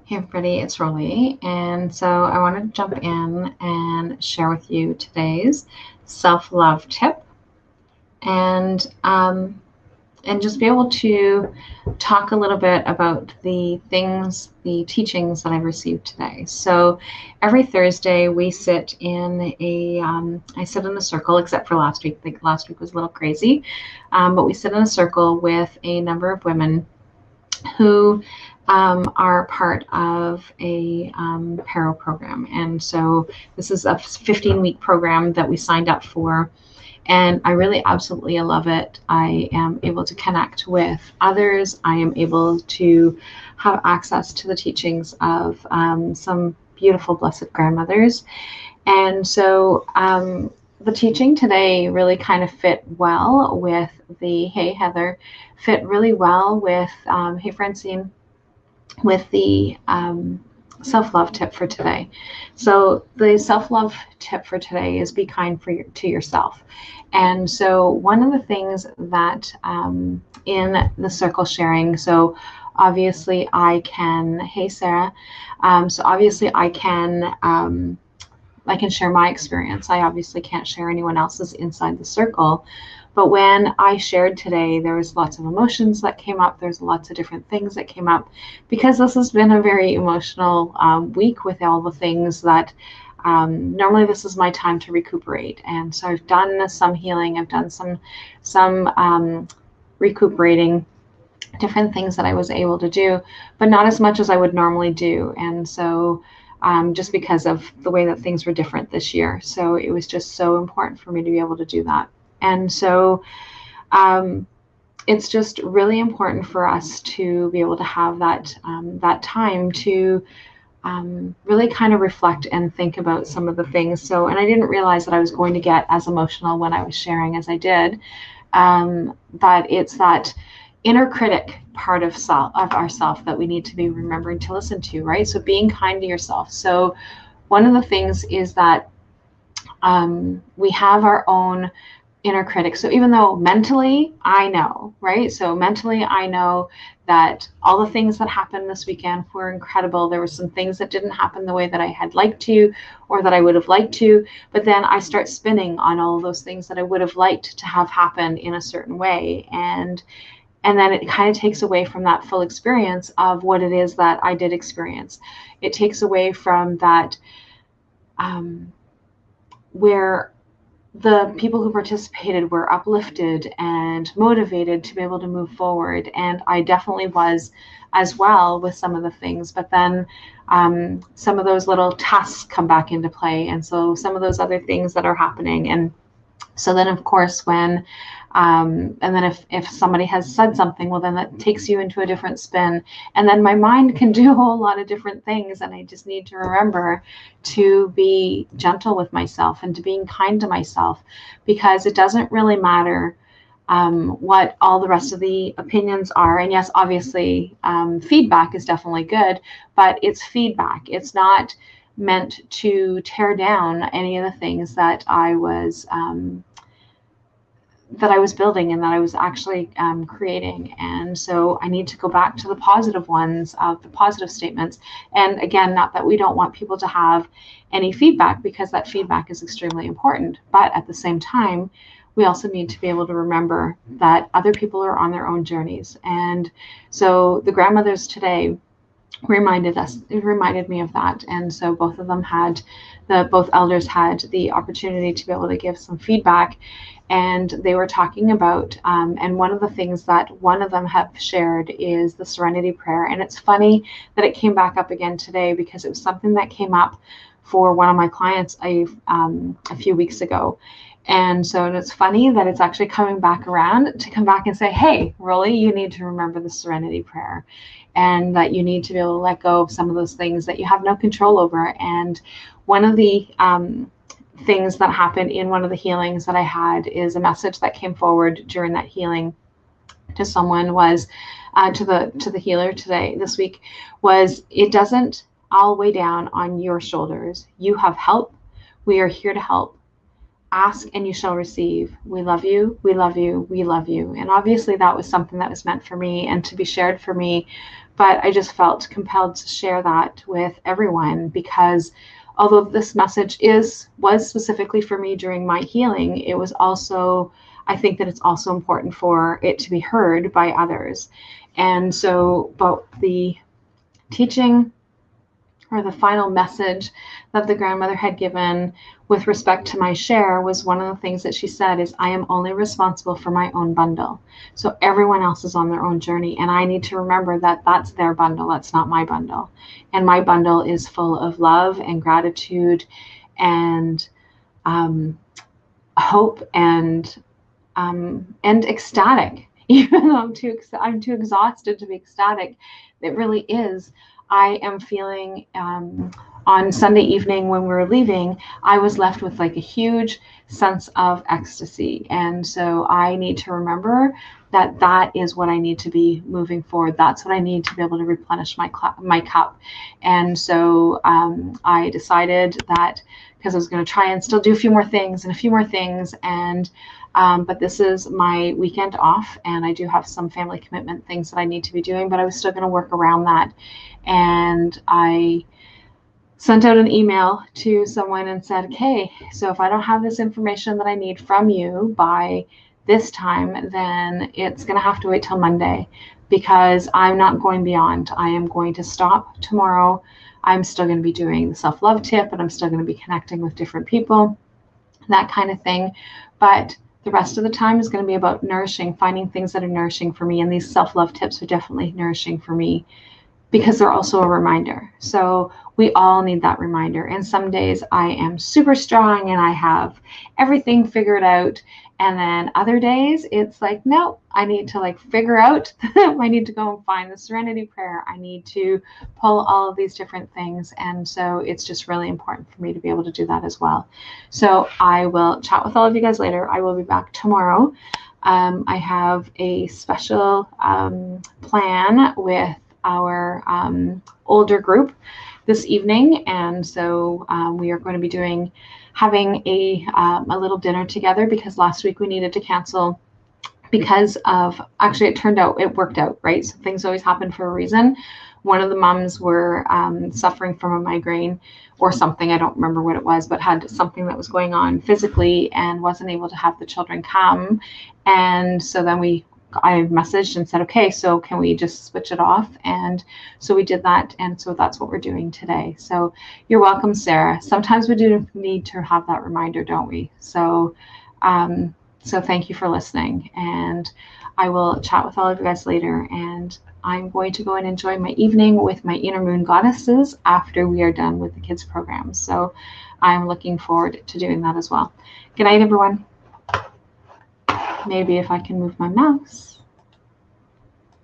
Hey everybody, it's Rolly, and so I want to jump in and share with you today's self-love tip, and and just be able to talk a little bit about the teachings that I've received today. So every Thursday we sit in I sit in a circle, except for last week. Like last week was a little crazy, but we sit in a circle with a number of women who are part of a Paro program. And so this is a 15-week program that we signed up for. And I really absolutely love it. I am able to connect with others. I am able to have access to the teachings of some beautiful, blessed grandmothers. And so the teaching today really kind of fit well with Hey Heather, fit really well with Hey Francine, with the self-love tip for today. So the self-love tip for today is be kind to yourself. And so one of the things that in the circle sharing, so obviously I can, hey Sarah, so obviously I can share my experience. I obviously can't share anyone else's inside the circle. But when I shared today, there was lots of emotions that came up. There's lots of different things that came up because this has been a very emotional week with all the things that normally this is my time to recuperate. And so I've done some healing. I've done some recuperating, different things that I was able to do, but not as much as I would normally do. And so just because of the way that things were different this year. So it was just so important for me to be able to do that. And so it's just really important for us to be able to have that time to really kind of reflect and think about some of the things. So, and I didn't realize that I was going to get as emotional when I was sharing as I did. But it's that inner critic part of ourself that we need to be remembering to listen to, right? So being kind to yourself. So one of the things is that we have our own inner critic. So even though mentally I know, right? So mentally I know that all the things that happened this weekend were incredible. There were some things that didn't happen the way that I had liked to or that I would have liked to, but then I start spinning on all of those things that I would have liked to have happen in a certain way. And then it kind of takes away from that full experience of what it is that I did experience. It takes away from that where the people who participated were uplifted and motivated to be able to move forward. And I definitely was as well with some of the things, but then some of those little tasks come back into play. And so some of those other things that are happening. And so then, of course, when and then if somebody has said something, well, then that takes you into a different spin. And then my mind can do a whole lot of different things. And I just need to remember to be gentle with myself and to being kind to myself, because it doesn't really matter what all the rest of the opinions are. And yes, obviously, feedback is definitely good, but it's feedback. It's not meant to tear down any of the things that I was building and that I was actually creating. And so I need to go back to the positive ones, of the positive statements. And again, not that we don't want people to have any feedback, because that feedback is extremely important. But at the same time, we also need to be able to remember that other people are on their own journeys. And so the grandmothers today it reminded me of that. And so both of them both elders had the opportunity to be able to give some feedback, and they were talking about and one of the things that one of them have shared is the serenity prayer. And it's funny that it came back up again today, because it was something that came up for one of my clients a few weeks ago. And so it's funny that it's actually coming back around to come back and say, hey, Rolly, you need to remember the serenity prayer, and that you need to be able to let go of some of those things that you have no control over. And one of the things that happened in one of the healings that I had is a message that came forward during that healing to someone was to the healer this week was, it doesn't all weigh down on your shoulders. You have help. We are here to help. Ask and you shall receive. We love you. We love you. We love you. And obviously that was something that was meant for me and to be shared for me but I just felt compelled to share that with everyone, because although this message was specifically for me during my healing, it was also, I think that it's also important for it to be heard by others. And so, but the teaching, or the final message that the grandmother had given with respect to my share, was one of the things that she said is, I am only responsible for my own bundle. So everyone else is on their own journey, and I need to remember that that's their bundle, that's not my bundle. And my bundle is full of love and gratitude and hope and ecstatic. Even though I'm too exhausted to be ecstatic, it really is. I am feeling, on Sunday evening when we were leaving, I was left with like a huge sense of ecstasy. And so I need to remember that that is what I need to be moving forward. That's what I need to be able to replenish my cup. And so I decided that, because I was going to try and still do a few more things, and but this is my weekend off, and I do have some family commitment things that I need to be doing, but I was still going to work around that. And I sent out an email to someone and said, okay, so if I don't have this information that I need from you by this time, then it's going to have to wait till Monday, because I'm not going beyond. I am going to stop tomorrow. I'm still going to be doing the self-love tip, and I'm still going to be connecting with different people, that kind of thing. But the rest of the time is going to be about nourishing, finding things that are nourishing for me. And these self-love tips are definitely nourishing for me, because they're also a reminder. So we all need that reminder. And some days I am super strong and I have everything figured out. And then other days it's like, no, I need to like figure out, I need to go and find the serenity prayer. I need to pull all of these different things. And so it's just really important for me to be able to do that as well. So I will chat with all of you guys later. I will be back tomorrow. I have a special plan with our older group this evening, and so we are going to be having a little dinner together, because last week we needed to cancel because of, actually it worked out, right? So things always happen for a reason. One of the moms were suffering from a migraine or something, I don't remember what it was, but had something that was going on physically and wasn't able to have the children come. And so then I messaged and said, okay, so can we just switch it off? And so we did that. And so that's what we're doing today. So you're welcome, Sarah. Sometimes we do need to have that reminder, don't we? So, so thank you for listening. And I will chat with all of you guys later. And I'm going to go and enjoy my evening with my inner moon goddesses after we are done with the kids program. So I'm looking forward to doing that as well. Good night, everyone. Maybe if I can move my mouse.